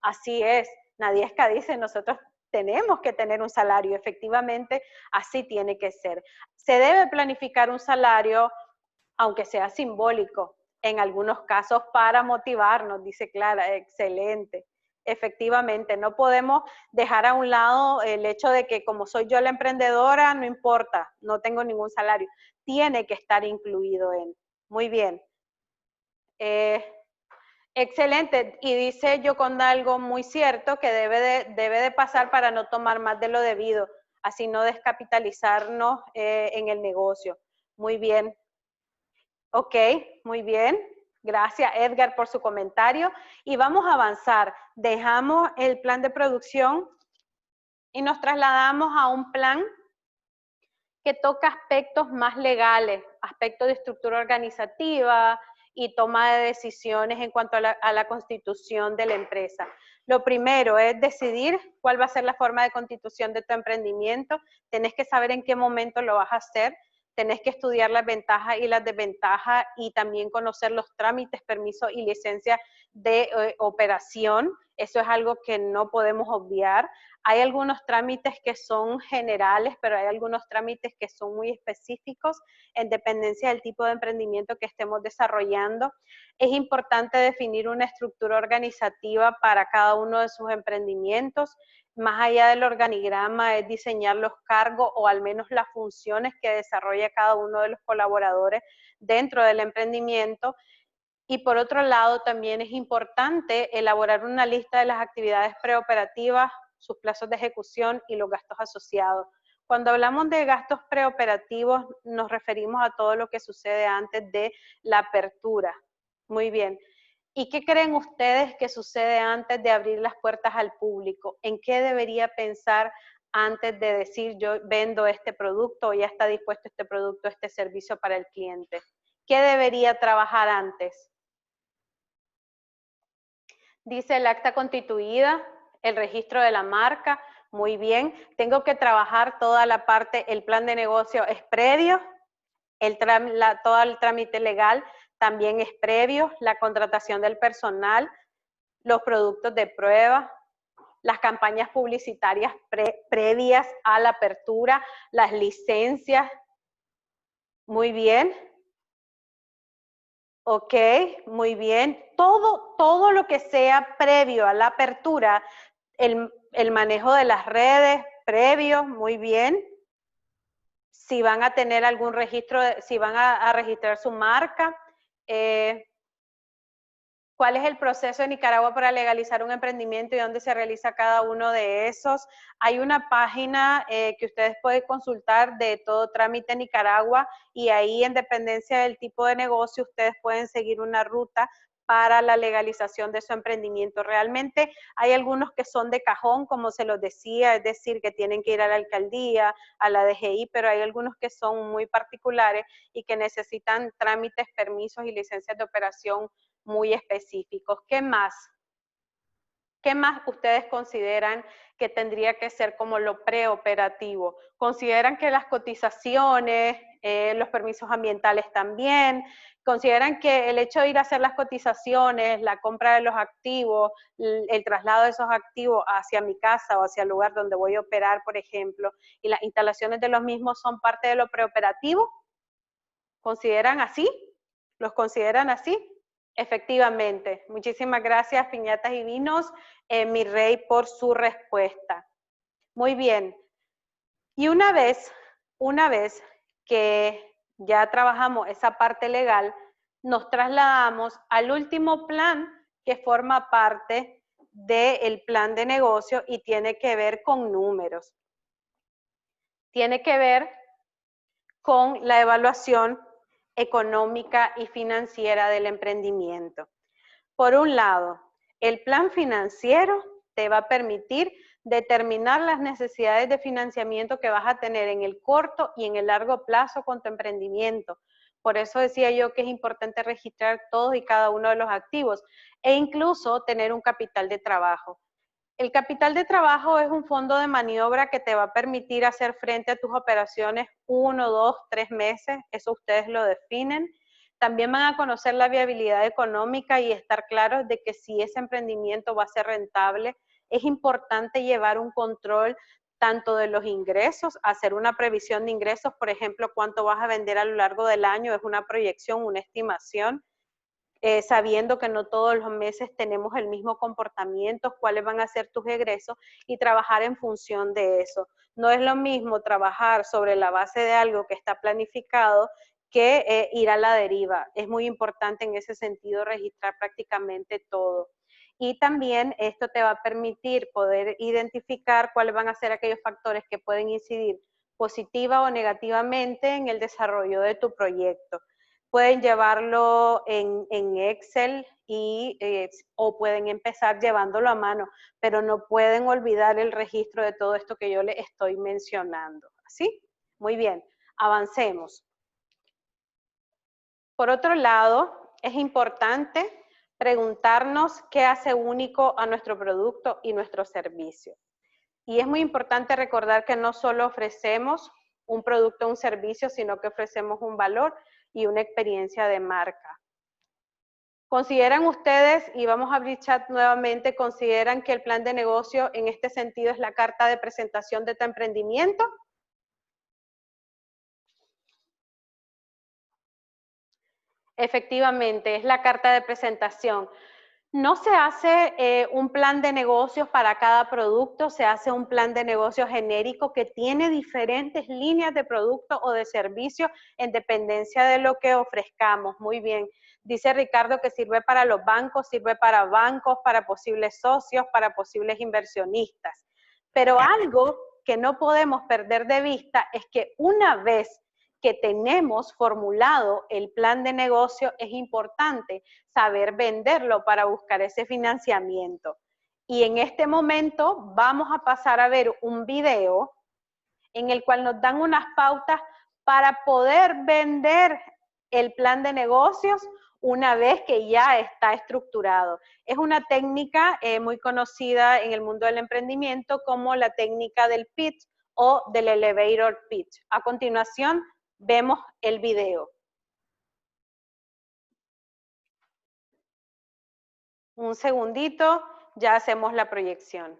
Así es, Nadiesca dice, nosotros tenemos que tener un salario, efectivamente, así tiene que ser. Se debe planificar un salario, aunque sea simbólico, en algunos casos para motivarnos, dice Clara, excelente. Efectivamente, no podemos dejar a un lado el hecho de que como soy yo la emprendedora, no importa, no tengo ningún salario. Tiene que estar incluido en. Muy bien. Excelente. Y dice Yoconda algo muy cierto que debe de pasar para no tomar más de lo debido, así no descapitalizarnos en el negocio. Muy bien. Ok, muy bien. Gracias, Edgar, por su comentario. Y vamos a avanzar. Dejamos el plan de producción y nos trasladamos a un plan que toca aspectos más legales, aspectos de estructura organizativa y toma de decisiones en cuanto a la constitución de la empresa. Lo primero es decidir cuál va a ser la forma de constitución de tu emprendimiento. Tenés que saber en qué momento lo vas a hacer. tenés que estudiar las ventajas y las desventajas y también conocer los trámites, permisos y licencias de operación. Eso es algo que no podemos obviar. Hay algunos trámites que son generales, pero hay algunos trámites que son muy específicos en dependencia del tipo de emprendimiento que estemos desarrollando. Es importante definir una estructura organizativa para cada uno de sus emprendimientos. Más allá del organigrama es diseñar los cargos o al menos las funciones que desarrolla cada uno de los colaboradores dentro del emprendimiento. Y por otro lado, también es importante elaborar una lista de las actividades preoperativas, sus plazos de ejecución y los gastos asociados. Cuando hablamos de gastos preoperativos, nos referimos a todo lo que sucede antes de la apertura. Muy bien. ¿Y qué creen ustedes que sucede antes de abrir las puertas al público? ¿En qué debería pensar antes de decir yo vendo este producto o ya está dispuesto este producto, este servicio para el cliente? ¿Qué debería trabajar antes? Dice el acta constituida, el registro de la marca, muy bien. Tengo que trabajar toda la parte, el plan de negocio es previo, todo el trámite legal también es previo, la contratación del personal, los productos de prueba, las campañas publicitarias previas a la apertura, las licencias. Muy bien. Ok, muy bien. Todo lo que sea previo a la apertura, el manejo de las redes previo, muy bien. Si van a tener algún registro, si van a registrar su marca. ¿Cuál es el proceso de Nicaragua para legalizar un emprendimiento y dónde se realiza cada uno de esos? Hay una página que ustedes pueden consultar de todo trámite en Nicaragua y ahí en dependencia del tipo de negocio ustedes pueden seguir una ruta para la legalización de su emprendimiento. Realmente hay algunos que son de cajón, como se los decía, es decir, que tienen que ir a la alcaldía, a la DGI, pero hay algunos que son muy particulares y que necesitan trámites, permisos y licencias de operación muy específicos. ¿Qué más? ¿Qué más ustedes consideran que tendría que ser como lo preoperativo? ¿Consideran que las cotizaciones, los permisos ambientales también? ¿Consideran que el hecho de ir a hacer las cotizaciones, la compra de los activos, el traslado de esos activos hacia mi casa o hacia el lugar donde voy a operar, por ejemplo, y las instalaciones de los mismos son parte de lo preoperativo? ¿Consideran así? ¿Los consideran así? Efectivamente. Muchísimas gracias, Piñatas y Vinos, mi rey, por su respuesta. Muy bien. Y una vez que ya trabajamos esa parte legal, nos trasladamos al último plan que forma parte del plan de negocio y tiene que ver con números. Tiene que ver con la evaluación económica y financiera del emprendimiento. Por un lado, el plan financiero te va a permitir determinar las necesidades de financiamiento que vas a tener en el corto y en el largo plazo con tu emprendimiento. Por eso decía yo que es importante registrar todos y cada uno de los activos e incluso tener un capital de trabajo. El capital de trabajo es un fondo de maniobra que te va a permitir hacer frente a tus operaciones 1, 2, 3 meses, eso ustedes lo definen. También van a conocer la viabilidad económica y estar claros de que si ese emprendimiento va a ser rentable, es importante llevar un control tanto de los ingresos, hacer una previsión de ingresos, por ejemplo, cuánto vas a vender a lo largo del año, es una proyección, una estimación. Sabiendo que no todos los meses tenemos el mismo comportamiento, cuáles van a ser tus egresos y trabajar en función de eso. No es lo mismo trabajar sobre la base de algo que está planificado que ir a la deriva. Es muy importante en ese sentido registrar prácticamente todo. Y también esto te va a permitir poder identificar cuáles van a ser aquellos factores que pueden incidir positiva o negativamente en el desarrollo de tu proyecto. Pueden llevarlo en Excel o pueden empezar llevándolo a mano, pero no pueden olvidar el registro de todo esto que yo les estoy mencionando. ¿Sí? Muy bien, avancemos. Por otro lado, es importante preguntarnos qué hace único a nuestro producto y nuestro servicio. Y es muy importante recordar que no solo ofrecemos un producto o un servicio, sino que ofrecemos un valor y una experiencia de marca. ¿Consideran ustedes, y vamos a abrir chat nuevamente, consideran que el plan de negocio en este sentido es la carta de presentación de tu emprendimiento? Efectivamente, es la carta de presentación. No se hace un plan de negocios para cada producto, se hace un plan de negocio genérico que tiene diferentes líneas de producto o de servicio en dependencia de lo que ofrezcamos. Muy bien. Dice Ricardo que sirve para los bancos, sirve para bancos, para posibles socios, para posibles inversionistas. Pero algo que no podemos perder de vista es que una vez que tenemos formulado el plan de negocio, es importante saber venderlo para buscar ese financiamiento. Y en este momento vamos a pasar a ver un video en el cual nos dan unas pautas para poder vender el plan de negocios una vez que ya está estructurado. Es una técnica muy conocida en el mundo del emprendimiento como la técnica del pitch o del elevator pitch. A continuación, vemos el video. Un segundito, ya hacemos la proyección.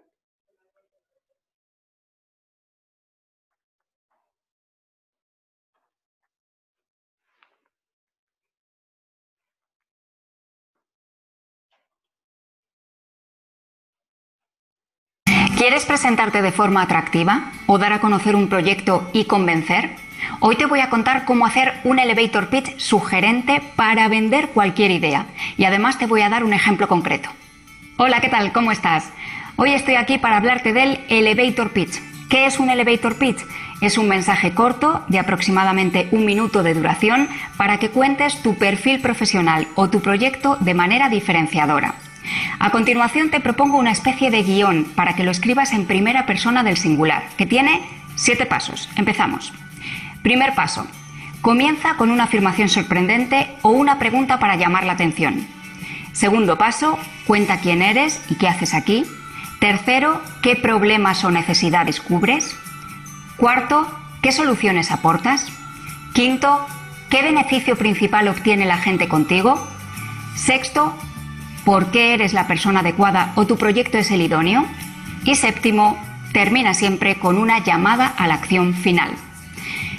¿Quieres presentarte de forma atractiva o dar a conocer un proyecto y convencer? Hoy te voy a contar cómo hacer un elevator pitch sugerente para vender cualquier idea. Y además te voy a dar un ejemplo concreto. Hola, ¿qué tal? ¿Cómo estás? Hoy estoy aquí para hablarte del elevator pitch. ¿Qué es un elevator pitch? Es un mensaje corto de aproximadamente 1 minuto de duración para que cuentes tu perfil profesional o tu proyecto de manera diferenciadora. A continuación te propongo una especie de guión para que lo escribas en primera persona del singular, que tiene 7 pasos. Empezamos. Primer paso. Comienza con una afirmación sorprendente o una pregunta para llamar la atención. Segundo paso. Cuenta quién eres y qué haces aquí. Tercero. ¿Qué problemas o necesidades cubres? Cuarto. ¿Qué soluciones aportas? Quinto. ¿Qué beneficio principal obtiene la gente contigo? Sexto. ¿Por qué eres la persona adecuada o tu proyecto es el idóneo? Y séptimo, termina siempre con una llamada a la acción final.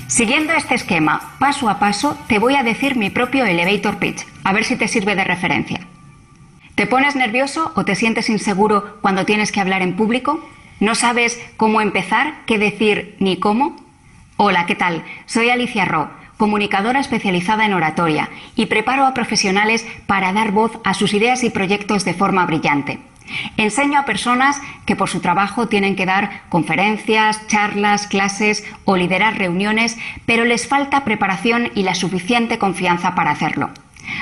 Siguiendo este esquema, paso a paso, te voy a decir mi propio elevator pitch, a ver si te sirve de referencia. ¿Te pones nervioso o te sientes inseguro cuando tienes que hablar en público? ¿No sabes cómo empezar, qué decir ni cómo? Hola, ¿qué tal? Soy Alicia Ro, comunicadora especializada en oratoria, y preparo a profesionales para dar voz a sus ideas y proyectos de forma brillante. Enseño a personas que por su trabajo tienen que dar conferencias, charlas, clases o liderar reuniones, pero les falta preparación y la suficiente confianza para hacerlo.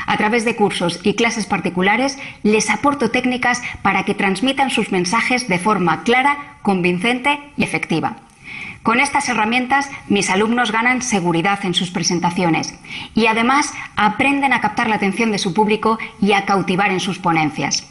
A través de cursos y clases particulares les aporto técnicas para que transmitan sus mensajes de forma clara, convincente y efectiva. Con estas herramientas, mis alumnos ganan seguridad en sus presentaciones y además aprenden a captar la atención de su público y a cautivar en sus ponencias.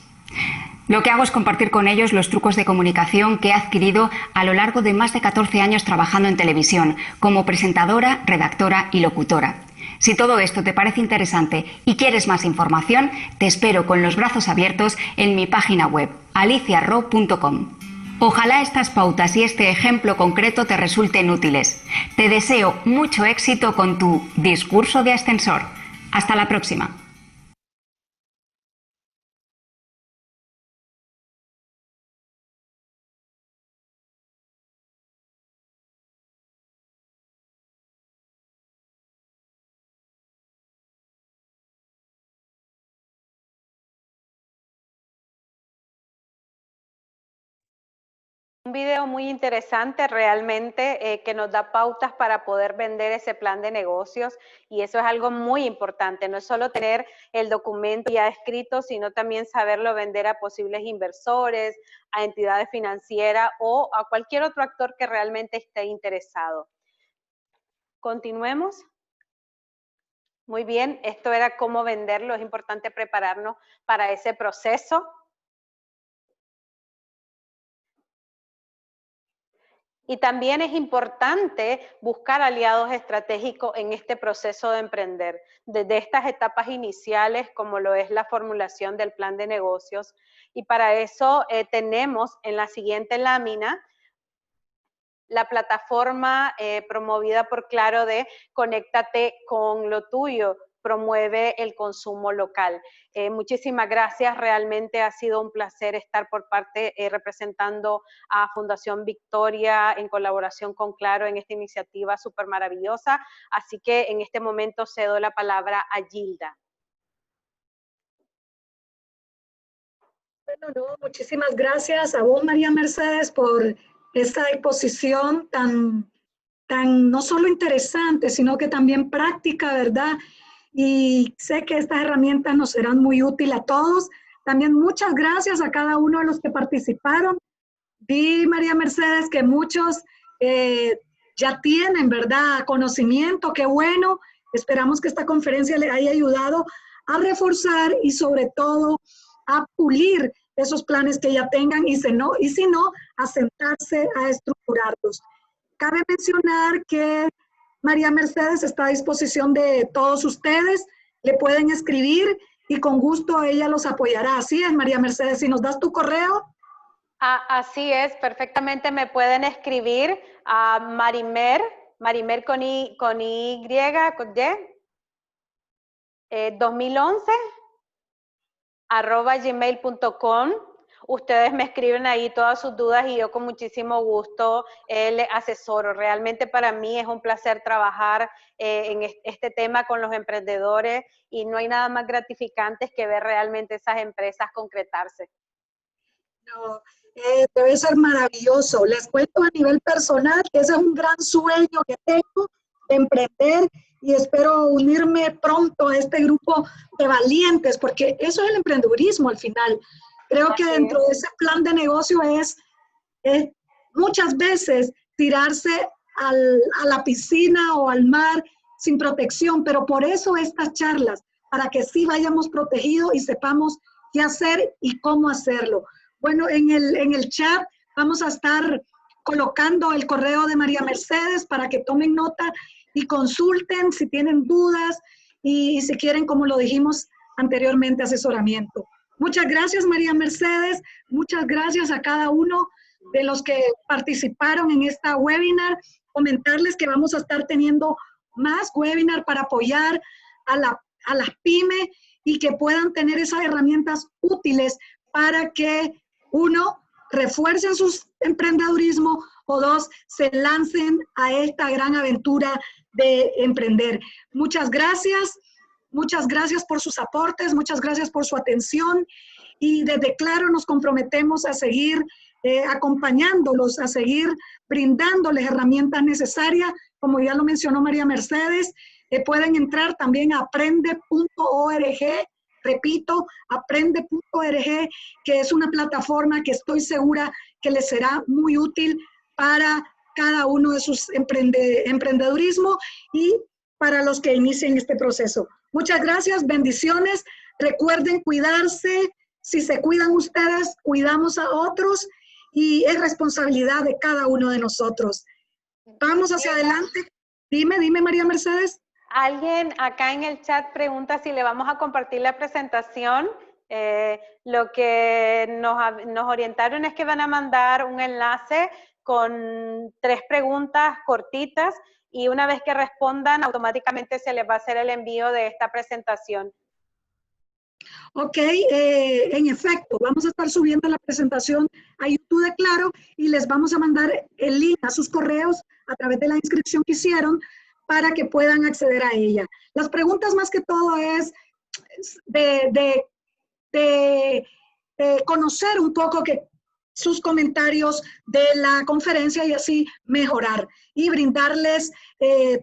Lo que hago es compartir con ellos los trucos de comunicación que he adquirido a lo largo de más de 14 años trabajando en televisión, como presentadora, redactora y locutora. Si todo esto te parece interesante y quieres más información, te espero con los brazos abiertos en mi página web, aliciarro.com. Ojalá estas pautas y este ejemplo concreto te resulten útiles. Te deseo mucho éxito con tu discurso de ascensor. Hasta la próxima. Un video muy interesante realmente que nos da pautas para poder vender ese plan de negocios y eso es algo muy importante, no es solo tener el documento ya escrito, sino también saberlo vender a posibles inversores, a entidades financieras o a cualquier otro actor que realmente esté interesado. Continuemos. Muy bien, esto era cómo venderlo, es importante prepararnos para ese proceso. Y también es importante buscar aliados estratégicos en este proceso de emprender, desde estas etapas iniciales, como lo es la formulación del plan de negocios. Y para eso tenemos en la siguiente lámina la plataforma promovida por Claro de Conéctate con lo tuyo, promueve el consumo local. Muchísimas gracias, realmente ha sido un placer estar por parte, representando a Fundación Victoria en colaboración con Claro en esta iniciativa súper maravillosa. Así que en este momento cedo la palabra a Gilda. Bueno, no, muchísimas gracias a vos, María Mercedes, por esta exposición tan no solo interesante, sino que también práctica, ¿verdad? Y sé que estas herramientas nos serán muy útiles a todos. También muchas gracias a cada uno de los que participaron. Vi, María Mercedes, que muchos ya tienen, ¿verdad?, conocimiento, qué bueno. Esperamos que esta conferencia les haya ayudado a reforzar y sobre todo a pulir esos planes que ya tengan y si no, a sentarse a estructurarlos. Cabe mencionar que María Mercedes está a disposición de todos ustedes, le pueden escribir y con gusto ella los apoyará. Así es, María Mercedes, si nos das tu correo. Así es, perfectamente me pueden escribir a Marimer con Y, 2011, @gmail.com. Ustedes me escriben ahí todas sus dudas y yo con muchísimo gusto les asesoro. Realmente para mí es un placer trabajar en este tema con los emprendedores y no hay nada más gratificante que ver realmente esas empresas concretarse. No, debe ser maravilloso. Les cuento a nivel personal que ese es un gran sueño que tengo, de emprender, y espero unirme pronto a este grupo de valientes, porque eso es el emprendedurismo al final. Creo que dentro de ese plan de negocio es muchas veces tirarse a la piscina o al mar sin protección, pero por eso estas charlas, para que sí vayamos protegidos y sepamos qué hacer y cómo hacerlo. Bueno, en el chat vamos a estar colocando el correo de María Mercedes para que tomen nota y consulten si tienen dudas y si quieren, como lo dijimos anteriormente, asesoramiento. Muchas gracias, María Mercedes. Muchas gracias a cada uno de los que participaron en esta webinar. Comentarles que vamos a estar teniendo más webinar para apoyar a las pymes y que puedan tener esas herramientas útiles para que, uno, refuercen su emprendedurismo o dos, se lancen a esta gran aventura de emprender. Muchas gracias. Muchas gracias por sus aportes, muchas gracias por su atención y desde Claro nos comprometemos a seguir acompañándolos, a seguir brindándoles herramientas necesarias, como ya lo mencionó María Mercedes. Pueden entrar también a aprende.org, repito, aprende.org, que es una plataforma que estoy segura que les será muy útil para cada uno de sus emprendedurismo y para los que inicien este proceso. Muchas gracias, bendiciones. Recuerden cuidarse. Si se cuidan ustedes, cuidamos a otros y es responsabilidad de cada uno de nosotros. Vamos hacia adelante. Dime, María Mercedes. Alguien acá en el chat pregunta si le vamos a compartir la presentación. Lo que nos orientaron es que van a mandar un enlace con 3 preguntas cortitas y una vez que respondan, automáticamente se les va a hacer el envío de esta presentación. Ok, en efecto, vamos a estar subiendo la presentación a YouTube de Claro y les vamos a mandar el link a sus correos a través de la inscripción que hicieron para que puedan acceder a ella. Las preguntas más que todo es de conocer un poco sus comentarios de la conferencia y así mejorar y brindarles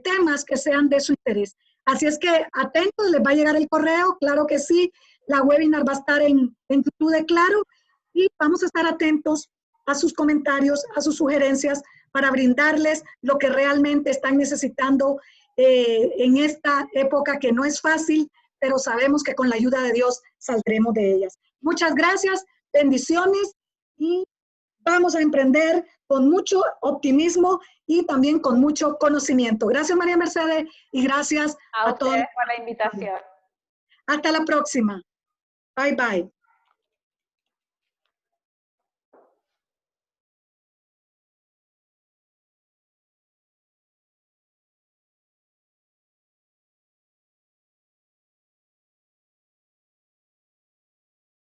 temas que sean de su interés. Así es que atentos, les va a llegar el correo, claro que sí. La webinar va a estar en YouTube de Claro y vamos a estar atentos a sus comentarios, a sus sugerencias para brindarles lo que realmente están necesitando en esta época que no es fácil, pero sabemos que con la ayuda de Dios saldremos de ellas. Muchas gracias, bendiciones y vamos a emprender con mucho optimismo y también con mucho conocimiento. Gracias, María Mercedes, y gracias a todos ustedes por la invitación. Hasta la próxima. Bye, bye.